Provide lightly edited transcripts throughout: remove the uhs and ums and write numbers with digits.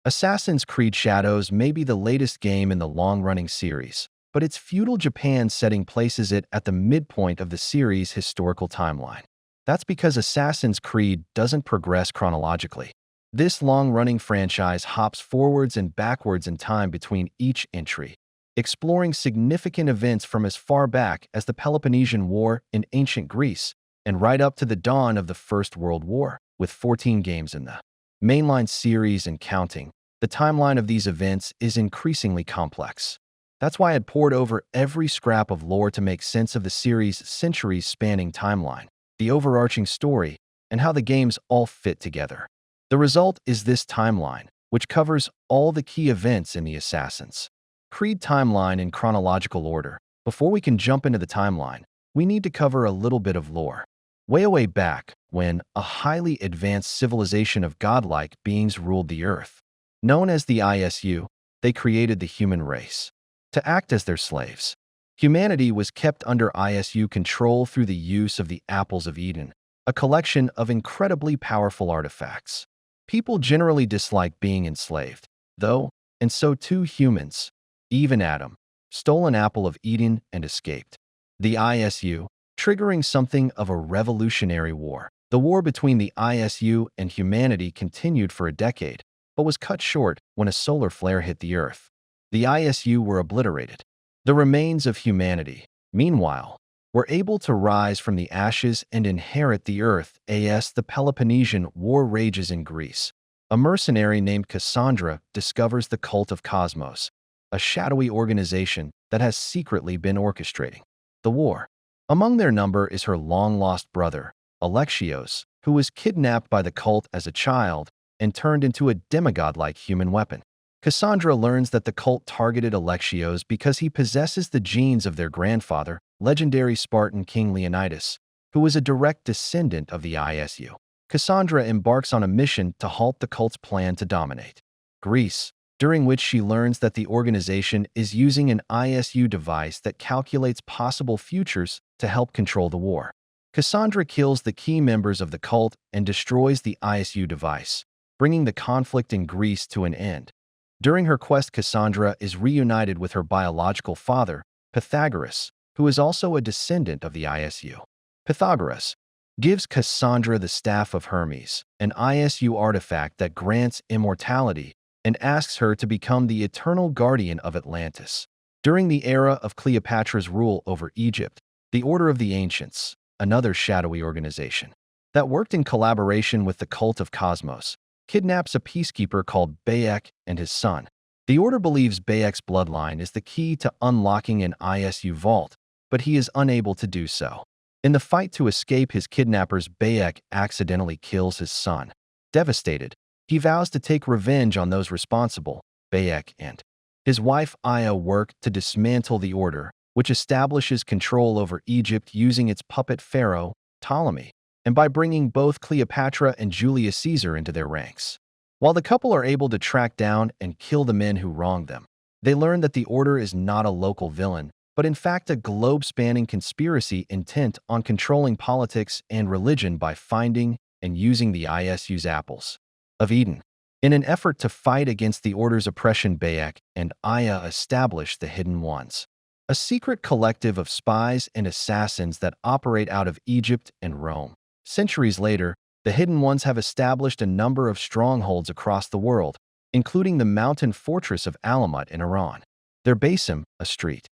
Assassin's Creed Shadows may be the latest game in the long-running series, but its feudal Japan setting places it at the midpoint of the series' historical timeline. That's because Assassin's Creed doesn't progress chronologically. This long-running franchise hops forwards and backwards in time between each entry, exploring significant events from as far back as the Peloponnesian War in ancient Greece and right up to the dawn of the First World War, with 14 games in the mainline series and counting. The timeline of these events is increasingly complex. That's why I'd poured over every scrap of lore to make sense of the series' centuries-spanning timeline, the overarching story, and how the games all fit together. The result is this timeline, which covers all the key events in the Assassin's Creed timeline in chronological order. Before we can jump into the timeline, we need to cover a little bit of lore. Way back, when a highly advanced civilization of godlike beings ruled the Earth, known as the ISU, they created the human race to act as their slaves. Humanity was kept under ISU control through the use of the Apples of Eden, a collection of incredibly powerful artifacts. People generally dislike being enslaved, though, and so too humans. Even Adam stole an apple of Eden and escaped the ISU, triggering something of a revolutionary war. The war between the ISU and humanity continued for a decade, but was cut short when a solar flare hit the Earth. The ISU were obliterated. The remains of humanity, meanwhile, were able to rise from the ashes and inherit the Earth as the Peloponnesian War rages in Greece. A mercenary named Cassandra discovers the Cult of Cosmos, a shadowy organization that has secretly been orchestrating the war. Among their number is her long-lost brother, Alexios, who was kidnapped by the cult as a child and turned into a demigod-like human weapon. Cassandra learns that the cult targeted Alexios because he possesses the genes of their grandfather, legendary Spartan King Leonidas, who was a direct descendant of the ISU. Cassandra embarks on a mission to halt the cult's plan to dominate Greece, during which she learns that the organization is using an ISU device that calculates possible futures to help control the war. Cassandra kills the key members of the cult and destroys the ISU device, bringing the conflict in Greece to an end. During her quest, Cassandra is reunited with her biological father, Pythagoras, who is also a descendant of the ISU. Pythagoras gives Cassandra the Staff of Hermes, an ISU artifact that grants immortality, and asks her to become the eternal guardian of Atlantis. During the era of Cleopatra's rule over Egypt, the Order of the Ancients, another shadowy organization that worked in collaboration with the Cult of Cosmos, kidnaps a peacekeeper called Bayek and his son. The Order believes Bayek's bloodline is the key to unlocking an ISU vault, but he is unable to do so. In the fight to escape his kidnappers, Bayek accidentally kills his son. Devastated, he vows to take revenge on those responsible. Bayek and his wife Aya work to dismantle the Order, which establishes control over Egypt using its puppet pharaoh, Ptolemy, and by bringing both Cleopatra and Julius Caesar into their ranks. While the couple are able to track down and kill the men who wronged them, they learn that the Order is not a local villain, but in fact a globe-spanning conspiracy intent on controlling politics and religion by finding and using the ISU's Apples of Eden. In an effort to fight against the Order's oppression, Bayek and Aya establish the Hidden Ones, a secret collective of spies and assassins that operate out of Egypt and Rome. Centuries later, the Hidden Ones have established a number of strongholds across the world, including the mountain fortress of Alamut in Iran. Their Basim, a street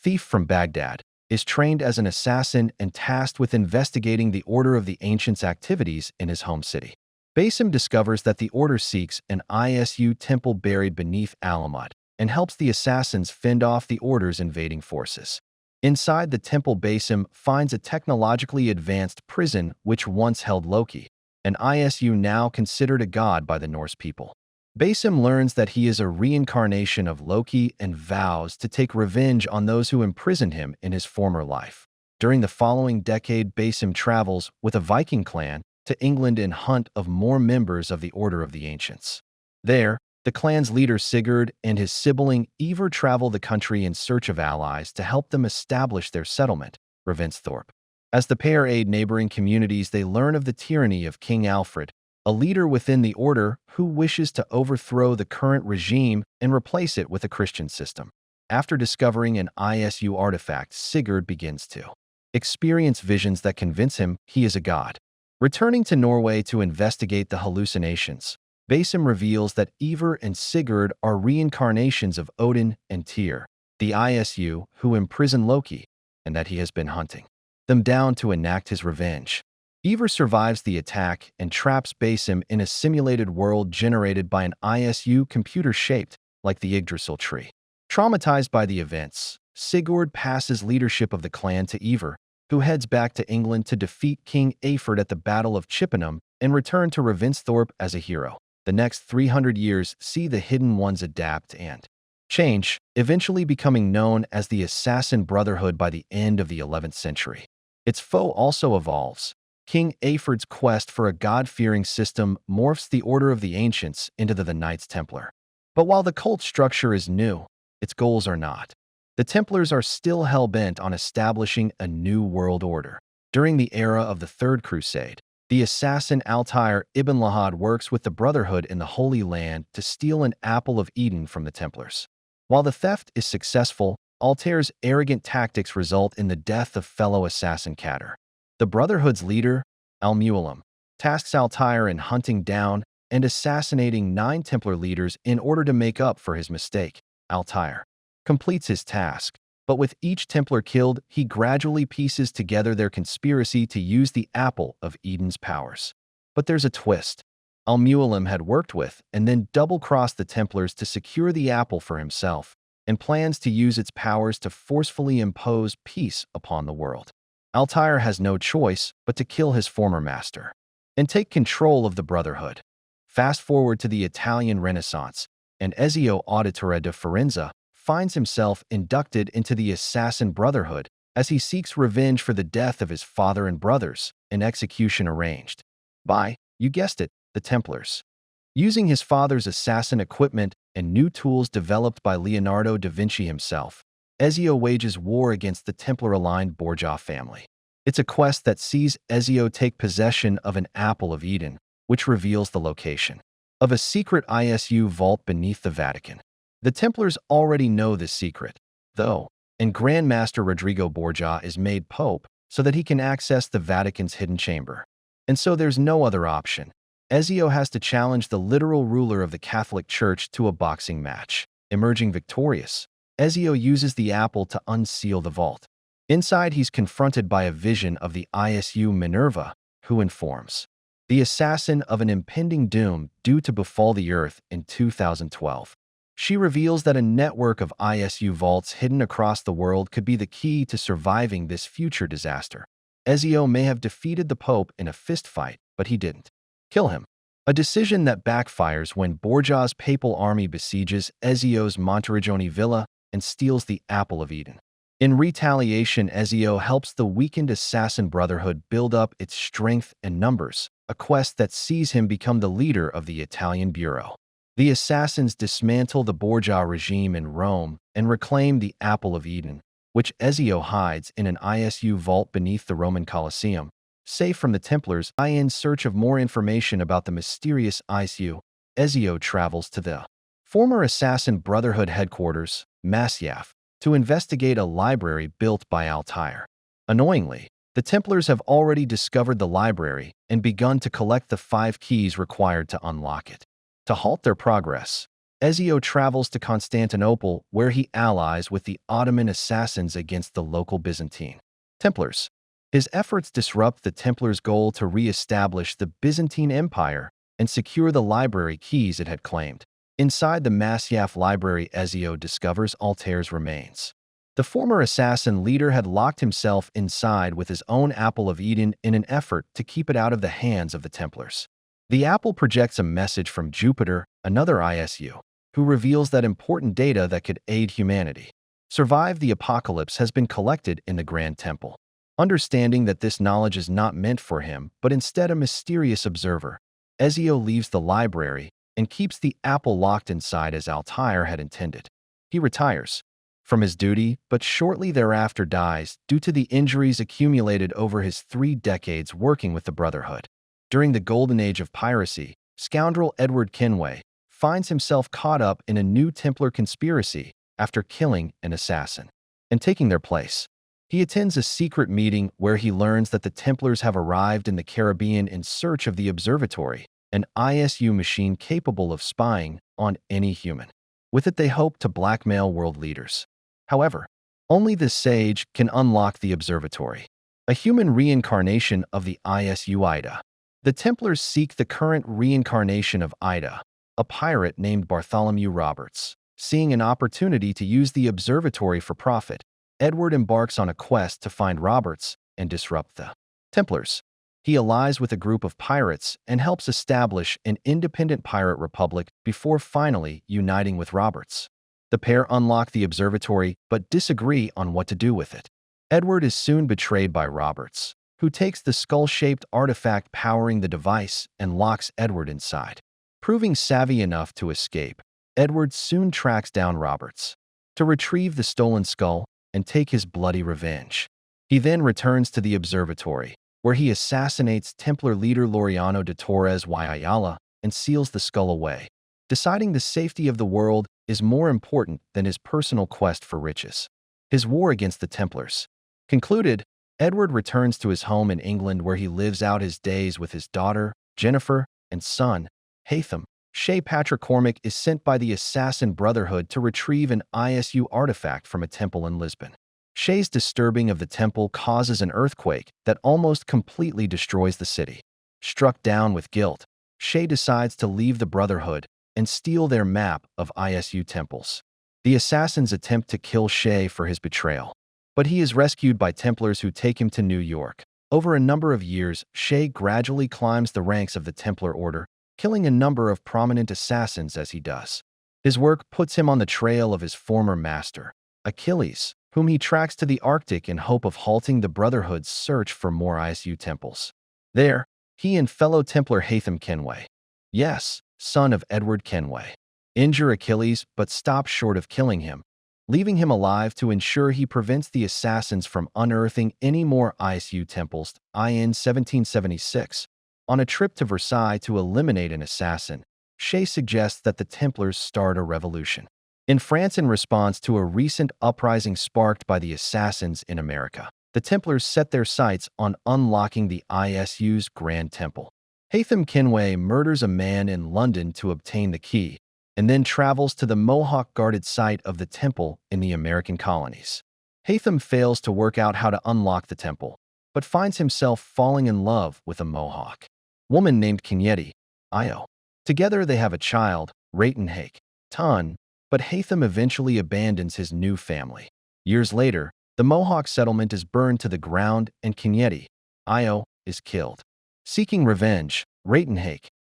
thief from Baghdad, is trained as an assassin and tasked with investigating the Order of the Ancients' activities in his home city. Basim discovers that the Order seeks an ISU temple buried beneath Alamut and helps the assassins fend off the Order's invading forces. Inside the temple, Basim finds a technologically advanced prison which once held Loki, an ISU now considered a god by the Norse people. Basim learns that he is a reincarnation of Loki and vows to take revenge on those who imprisoned him in his former life. During the following decade, Basim travels with a Viking clan to England in hunt of more members of the Order of the Ancients. There, the clan's leader Sigurd and his sibling Eivor travel the country in search of allies to help them establish their settlement, Ravensthorpe. As the pair aid neighboring communities, they learn of the tyranny of King Alfred, a leader within the order who wishes to overthrow the current regime and replace it with a Christian system. After discovering an ISU artifact, Sigurd begins to experience visions that convince him he is a god. Returning to Norway to investigate the hallucinations, Basim reveals that Eivor and Sigurd are reincarnations of Odin and Tyr, the ISU who imprison Loki, and that he has been hunting them down to enact his revenge. Eivor survives the attack and traps Basim in a simulated world generated by an ISU computer shaped like the Yggdrasil tree. Traumatized by the events, Sigurd passes leadership of the clan to Eivor, who heads back to England to defeat King Eiford at the Battle of Chippenham and return to Ravensthorpe as a hero. The next 300 years see the Hidden Ones adapt and change, eventually becoming known as the Assassin Brotherhood by the end of the 11th century. Its foe also evolves. King Eiford's quest for a God-fearing system morphs the Order of the Ancients into the Knights Templar. But while the cult structure is new, its goals are not. The Templars are still hell-bent on establishing a new world order. During the era of the Third Crusade, the assassin Altair ibn Lahad works with the Brotherhood in the Holy Land to steal an apple of Eden from the Templars. While the theft is successful, Altair's arrogant tactics result in the death of fellow assassin Kadir. The Brotherhood's leader, Al-Mualim, tasks Altair in hunting down and assassinating 9 Templar leaders in order to make up for his mistake. Altair completes his task, but with each Templar killed, he gradually pieces together their conspiracy to use the Apple of Eden's powers. But there's a twist. Al-Mualim had worked with and then double-crossed the Templars to secure the apple for himself, and plans to use its powers to forcefully impose peace upon the world. Altair has no choice but to kill his former master and take control of the Brotherhood. Fast forward to the Italian Renaissance, and Ezio Auditore de Firenze finds himself inducted into the Assassin Brotherhood as he seeks revenge for the death of his father and brothers, an execution arranged by, you guessed it, the Templars. Using his father's assassin equipment and new tools developed by Leonardo da Vinci himself, Ezio wages war against the Templar-aligned Borgia family. It's a quest that sees Ezio take possession of an Apple of Eden, which reveals the location of a secret ISU vault beneath the Vatican. The Templars already know this secret, though, and Grand Master Rodrigo Borgia is made Pope so that he can access the Vatican's hidden chamber. And so there's no other option. Ezio has to challenge the literal ruler of the Catholic Church to a boxing match. Emerging victorious, Ezio uses the apple to unseal the vault. Inside, he's confronted by a vision of the ISU Minerva, who informs the assassin of an impending doom due to befall the Earth in 2012. She reveals that a network of ISU vaults hidden across the world could be the key to surviving this future disaster. Ezio may have defeated the Pope in a fistfight, but he didn't kill him. A decision that backfires when Borgia's papal army besieges Ezio's Monteriggioni villa and steals the Apple of Eden. In retaliation, Ezio helps the weakened Assassin Brotherhood build up its strength and numbers, a quest that sees him become the leader of the Italian Bureau. The assassins dismantle the Borgia regime in Rome and reclaim the Apple of Eden, which Ezio hides in an ISU vault beneath the Roman Colosseum. Safe from the Templars, in search of more information about the mysterious ISU, Ezio travels to the former Assassin Brotherhood headquarters, Masyaf, to investigate a library built by Altair. Annoyingly, the Templars have already discovered the library and begun to collect the 5 keys required to unlock it. To halt their progress, Ezio travels to Constantinople, where he allies with the Ottoman assassins against the local Byzantine Templars. His efforts disrupt the Templars' goal to re-establish the Byzantine Empire and secure the library keys it had claimed. Inside the Masyaf library, Ezio discovers Altair's remains. The former assassin leader had locked himself inside with his own Apple of Eden in an effort to keep it out of the hands of the Templars. The apple projects a message from Jupiter, another ISU, who reveals that important data that could aid humanity. Survive the apocalypse has been collected in the Grand Temple. Understanding that this knowledge is not meant for him, but instead a mysterious observer, Ezio leaves the library and keeps the apple locked inside as Altair had intended. He retires from his duty, but shortly thereafter dies due to the injuries accumulated over his 3 decades working with the Brotherhood. During the golden age of piracy, scoundrel Edward Kenway finds himself caught up in a new Templar conspiracy after killing an assassin and taking their place. He attends a secret meeting where he learns that the Templars have arrived in the Caribbean in search of the Observatory, an ISU machine capable of spying on any human. With it, they hope to blackmail world leaders. However, only the sage can unlock the Observatory, a human reincarnation of the ISU Ida. The Templars seek the current reincarnation of Ida, a pirate named Bartholomew Roberts. Seeing an opportunity to use the observatory for profit, Edward embarks on a quest to find Roberts and disrupt the Templars. He allies with a group of pirates and helps establish an independent pirate republic before finally uniting with Roberts. The pair unlock the observatory but disagree on what to do with it. Edward is soon betrayed by Roberts, who takes the skull-shaped artifact powering the device and locks Edward inside. Proving savvy enough to escape, Edward soon tracks down Roberts to retrieve the stolen skull and take his bloody revenge. He then returns to the observatory, where he assassinates Templar leader Laureano de Torres y Ayala and seals the skull away, deciding the safety of the world is more important than his personal quest for riches. His war against the Templars concluded, Edward returns to his home in England where he lives out his days with his daughter, Jennifer, and son, Haytham. Shay Patrick Cormac is sent by the Assassin Brotherhood to retrieve an ISU artifact from a temple in Lisbon. Shay's disturbing of the temple causes an earthquake that almost completely destroys the city. Struck down with guilt, Shay decides to leave the Brotherhood and steal their map of ISU temples. The assassins attempt to kill Shay for his betrayal, but he is rescued by Templars who take him to New York. Over a number of years, Shay gradually climbs the ranks of the Templar Order, killing a number of prominent assassins as he does. His work puts him on the trail of his former master, Achilles, whom he tracks to the Arctic in hope of halting the Brotherhood's search for more ISU temples. There, he and fellow Templar Haytham Kenway, yes, son of Edward Kenway, injure Achilles but stop short of killing him, leaving him alive to ensure he prevents the assassins from unearthing any more ISU temples. In 1776, on a trip to Versailles to eliminate an assassin, Shay suggests that the Templars start a revolution in France in response to a recent uprising sparked by the assassins in America. The Templars set their sights on unlocking the ISU's Grand Temple. Haytham Kenway murders a man in London to obtain the key, and then travels to the Mohawk-guarded site of the temple in the American colonies. Haytham fails to work out how to unlock the temple, but finds himself falling in love with a Mohawk woman named Kenyeti, Io. Together they have a child, Rayton Ton, but Haytham eventually abandons his new family. Years later, the Mohawk settlement is burned to the ground and Kenyeti, Io, is killed. Seeking revenge, Rayton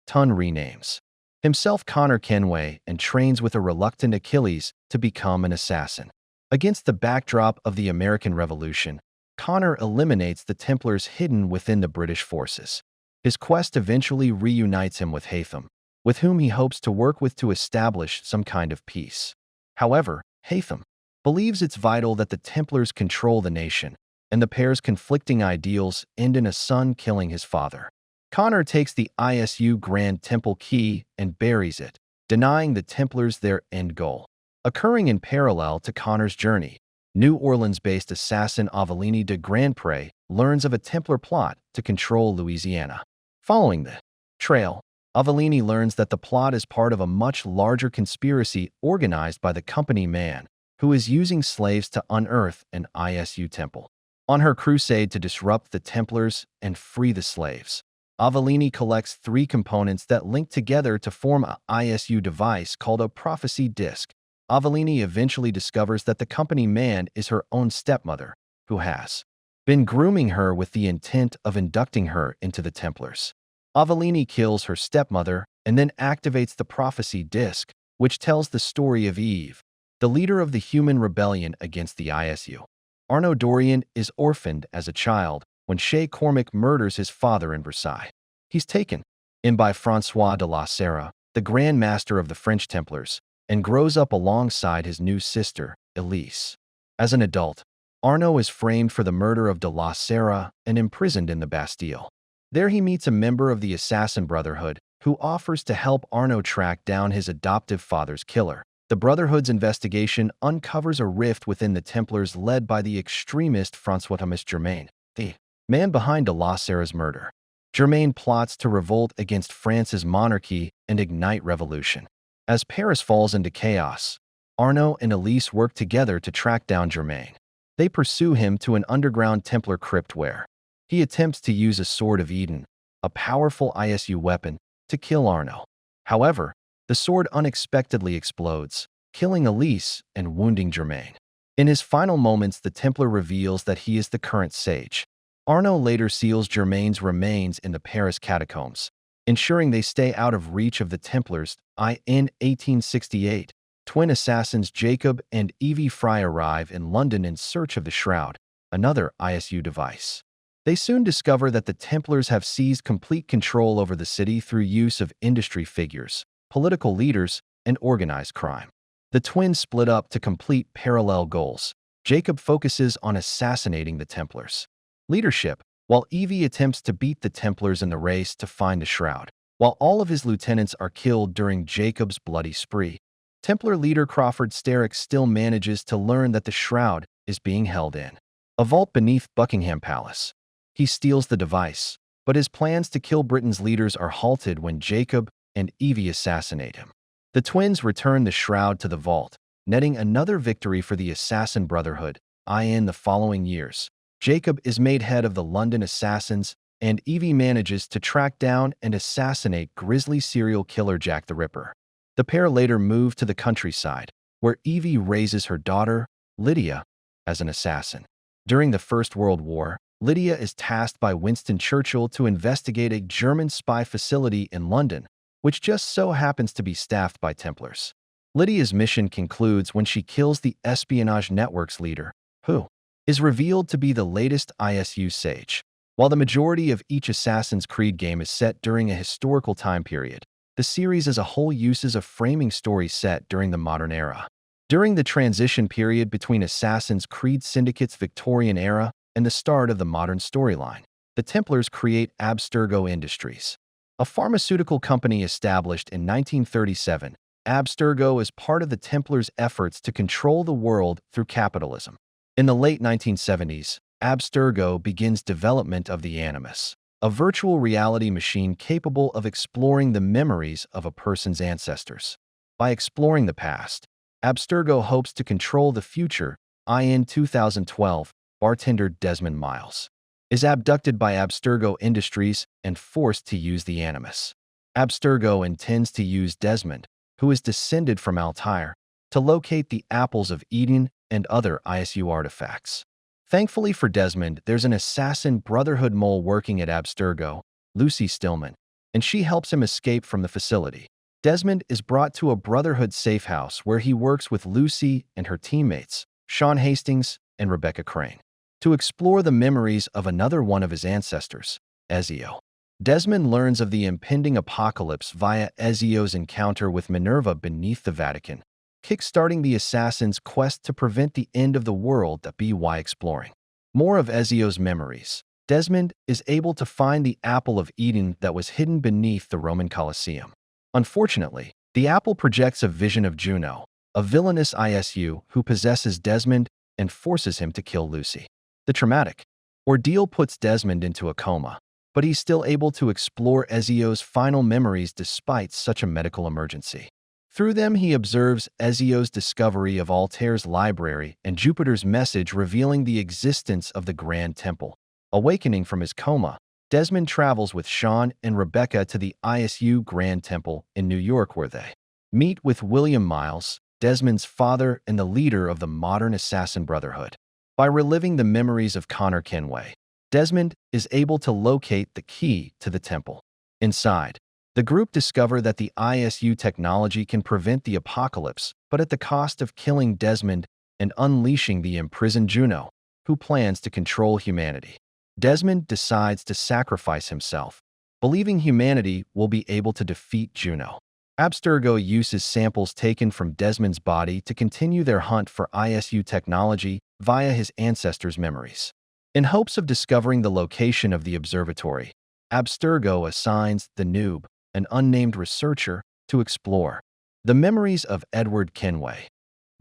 Ton renames himself Connor Kenway and trains with a reluctant Achilles to become an assassin. Against the backdrop of the American Revolution, Connor eliminates the Templars hidden within the British forces. His quest eventually reunites him with Haytham, with whom he hopes to work with to establish some kind of peace. However, Haytham believes it's vital that the Templars control the nation, and the pair's conflicting ideals end in a son killing his father. Connor takes the ISU Grand Temple key and buries it, denying the Templars their end goal. Occurring in parallel to Connor's journey, New Orleans-based assassin Avellini de Grandpré learns of a Templar plot to control Louisiana. Following the trail, Avellini learns that the plot is part of a much larger conspiracy organized by the company man, who is using slaves to unearth an ISU temple. On her crusade to disrupt the Templars and free the slaves, Avellini collects 3 components that link together to form an ISU device called a prophecy disc. Avellini eventually discovers that the company man is her own stepmother, who has been grooming her with the intent of inducting her into the Templars. Avellini kills her stepmother and then activates the prophecy disc, which tells the story of Eve, the leader of the human rebellion against the ISU. Arnaud Dorian is orphaned as a child when Shay Cormac murders his father in Versailles. He's taken in by François de la Serre, the Grand Master of the French Templars, and grows up alongside his new sister, Elise. As an adult, Arnaud is framed for the murder of de la Serre and imprisoned in the Bastille. There he meets a member of the Assassin Brotherhood who offers to help Arno track down his adoptive father's killer. The Brotherhood's investigation uncovers a rift within the Templars led by the extremist François Thomas Germain, the man behind de la Serra's murder. Germain plots to revolt against France's monarchy and ignite revolution. As Paris falls into chaos, Arno and Elise work together to track down Germain. They pursue him to an underground Templar crypt where he attempts to use a Sword of Eden, a powerful ISU weapon, to kill Arno. However, the sword unexpectedly explodes, killing Elise and wounding Germain. In his final moments, the Templar reveals that he is the current sage. Arno later seals Germain's remains in the Paris catacombs, ensuring they stay out of reach of the Templars. In 1868, twin assassins Jacob and Evie Fry arrive in London in search of the Shroud, another ISU device. They soon discover that the Templars have seized complete control over the city through use of industry figures, political leaders, and organized crime. The twins split up to complete parallel goals. Jacob focuses on assassinating the Templars' leadership, while Evie attempts to beat the Templars in the race to find the Shroud. While all of his lieutenants are killed during Jacob's bloody spree, Templar leader Crawford Starrick still manages to learn that the Shroud is being held in a vault beneath Buckingham Palace. He steals the device, but his plans to kill Britain's leaders are halted when Jacob and Evie assassinate him. The twins return the Shroud to the vault, netting another victory for the Assassin Brotherhood. In the following years, Jacob is made head of the London Assassins, and Evie manages to track down and assassinate grisly serial killer Jack the Ripper. The pair later move to the countryside, where Evie raises her daughter, Lydia, as an assassin. During the First World War, Lydia is tasked by Winston Churchill to investigate a German spy facility in London, which just so happens to be staffed by Templars. Lydia's mission concludes when she kills the espionage network's leader, who is revealed to be the latest ISU sage. While the majority of each Assassin's Creed game is set during a historical time period, the series as a whole uses a framing story set during the modern era. During the transition period between Assassin's Creed Syndicate's Victorian era and the start of the modern storyline, the Templars create Abstergo Industries, a pharmaceutical company established in 1937. Abstergo is part of the Templars' efforts to control the world through capitalism. In the late 1970s, Abstergo begins development of the Animus, a virtual reality machine capable of exploring the memories of a person's ancestors. By exploring the past, Abstergo hopes to control the future. In 2012, bartender Desmond Miles is abducted by Abstergo Industries and forced to use the Animus. Abstergo intends to use Desmond, who is descended from Altair, to locate the Apples of Eden and other ISU artifacts. Thankfully for Desmond, there's an Assassin Brotherhood mole working at Abstergo, Lucy Stillman, and she helps him escape from the facility. Desmond is brought to a Brotherhood safe house where he works with Lucy and her teammates, Sean Hastings and Rebecca Crane, to explore the memories of another one of his ancestors, Ezio. Desmond learns of the impending apocalypse via Ezio's encounter with Minerva beneath the Vatican, kickstarting the Assassin's quest to prevent the end of the world. By exploring more of Ezio's memories, Desmond is able to find the Apple of Eden that was hidden beneath the Roman Colosseum. Unfortunately, the apple projects a vision of Juno, a villainous ISU who possesses Desmond and forces him to kill Lucy. The traumatic ordeal puts Desmond into a coma, but he's still able to explore Ezio's final memories despite such a medical emergency. Through them, he observes Ezio's discovery of Altair's library and Jupiter's message revealing the existence of the Grand Temple. Awakening from his coma, Desmond travels with Sean and Rebecca to the ISU Grand Temple in New York, where they meet with William Miles, Desmond's father and the leader of the modern Assassin Brotherhood. By reliving the memories of Connor Kenway, Desmond is able to locate the key to the temple. Inside, the group discover that the ISU technology can prevent the apocalypse, but at the cost of killing Desmond and unleashing the imprisoned Juno, who plans to control humanity. Desmond decides to sacrifice himself, believing humanity will be able to defeat Juno. Abstergo uses samples taken from Desmond's body to continue their hunt for ISU technology via his ancestors' memories. In hopes of discovering the location of the observatory, Abstergo assigns the noob, an unnamed researcher, to explore the memories of Edward Kenway.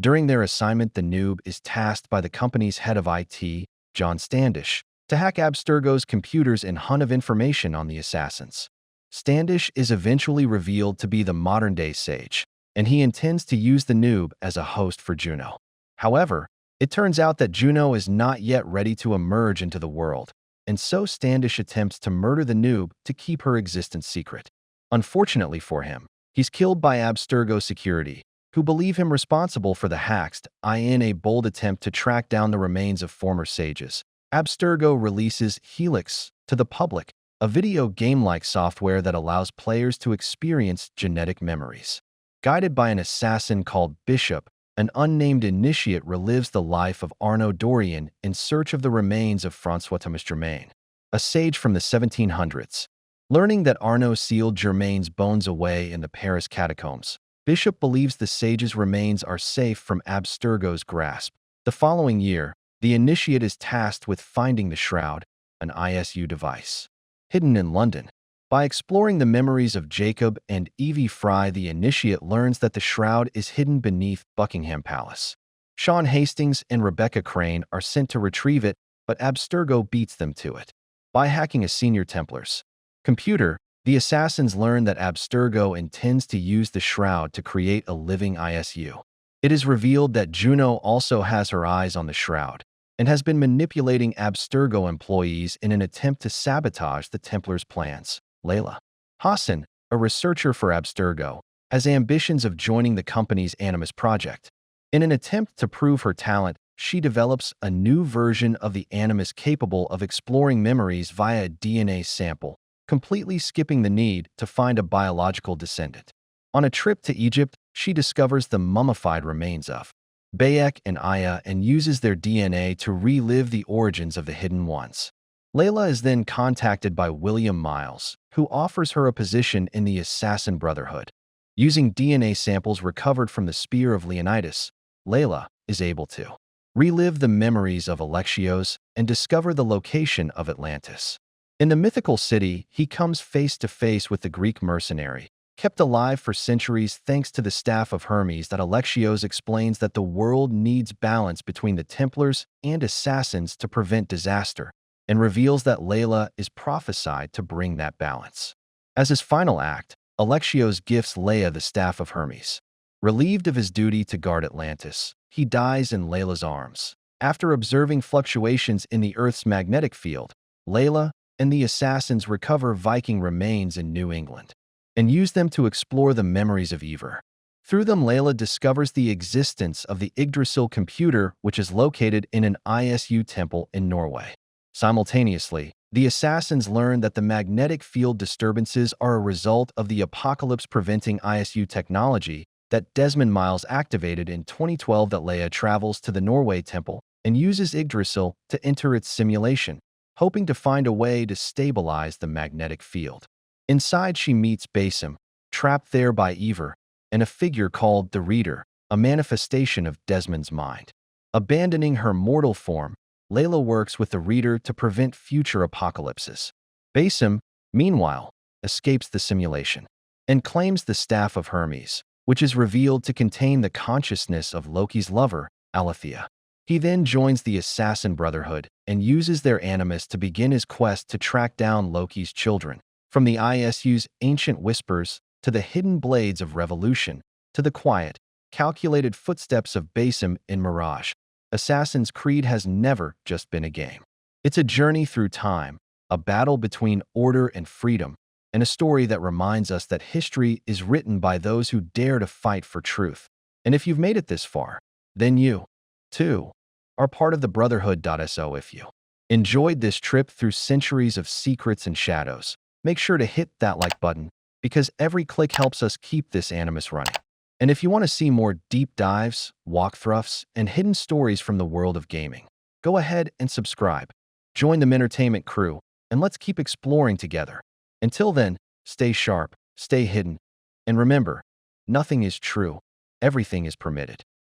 During their assignment, the noob is tasked by the company's head of IT, John Standish, to hack Abstergo's computers and hunt of information on the assassins. Standish is eventually revealed to be the modern-day sage, and he intends to use the noob as a host for Juno. However, it turns out that Juno is not yet ready to emerge into the world, and so Standish attempts to murder the noob to keep her existence secret. Unfortunately for him, he's killed by Abstergo security, who believe him responsible for the hacks. In a bold attempt to track down the remains of former sages, Abstergo releases Helix to the public, a video game-like software that allows players to experience genetic memories. Guided by an assassin called Bishop, an unnamed initiate relives the life of Arnaud Dorian in search of the remains of François Thomas Germain, a sage from the 1700s. Learning that Arnaud sealed Germain's bones away in the Paris catacombs, Bishop believes the sage's remains are safe from Abstergo's grasp. The following year, the initiate is tasked with finding the shroud, an ISU device, hidden in London. By exploring the memories of Jacob and Evie Fry, the initiate learns that the shroud is hidden beneath Buckingham Palace. Sean Hastings and Rebecca Crane are sent to retrieve it, but Abstergo beats them to it. By hacking a senior Templar's computer, the assassins learn that Abstergo intends to use the shroud to create a living ISU. It is revealed that Juno also has her eyes on the shroud and has been manipulating Abstergo employees in an attempt to sabotage the Templars' plans. Layla Hassan, a researcher for Abstergo, has ambitions of joining the company's Animus project. In an attempt to prove her talent, she develops a new version of the Animus capable of exploring memories via a DNA sample, completely skipping the need to find a biological descendant. On a trip to Egypt, she discovers the mummified remains of Bayek and Aya and uses their DNA to relive the origins of the Hidden Ones. Layla is then contacted by William Miles, who offers her a position in the Assassin Brotherhood. Using DNA samples recovered from the spear of Leonidas, Layla is able to relive the memories of Alexios and discover the location of Atlantis. In the mythical city, he comes face to face with the Greek mercenary, kept alive for centuries thanks to the staff of Hermes. That Alexios explains that the world needs balance between the Templars and assassins to prevent disaster, and reveals that Layla is prophesied to bring that balance. As his final act, Alexios gifts Layla the staff of Hermes. Relieved of his duty to guard Atlantis, he dies in Layla's arms. After observing fluctuations in the Earth's magnetic field, Layla and the assassins recover Viking remains in New England and use them to explore the memories of Eivor. Through them, Layla discovers the existence of the Yggdrasil computer, which is located in an ISU temple in Norway. Simultaneously, the assassins learn that the magnetic field disturbances are a result of the apocalypse preventing ISU technology that Desmond Miles activated in 2012. That Layla travels to the Norway temple and uses Yggdrasil to enter its simulation, hoping to find a way to stabilize the magnetic field. Inside, she meets Basim, trapped there by Eivor, and a figure called the Reader, a manifestation of Desmond's mind. Abandoning her mortal form, Layla works with the Reader to prevent future apocalypses. Basim, meanwhile, escapes the simulation and claims the Staff of Hermes, which is revealed to contain the consciousness of Loki's lover, Altair. He then joins the Assassin Brotherhood and uses their animus to begin his quest to track down Loki's children. From the ISU's ancient whispers to the hidden blades of revolution to the quiet, calculated footsteps of Basim in Mirage, Assassin's Creed has never just been a game. It's a journey through time, a battle between order and freedom, and a story that reminds us that history is written by those who dare to fight for truth. And if you've made it this far, then you, too, are part of the Brotherhood.so. If you enjoyed this trip through centuries of secrets and shadows, make sure to hit that like button, because every click helps us keep this animus running. And if you want to see more deep dives, walkthroughs, and hidden stories from the world of gaming, go ahead and subscribe. Join the Mentortaiment crew, and let's keep exploring together. Until then, stay sharp, stay hidden, and remember, nothing is true, everything is permitted.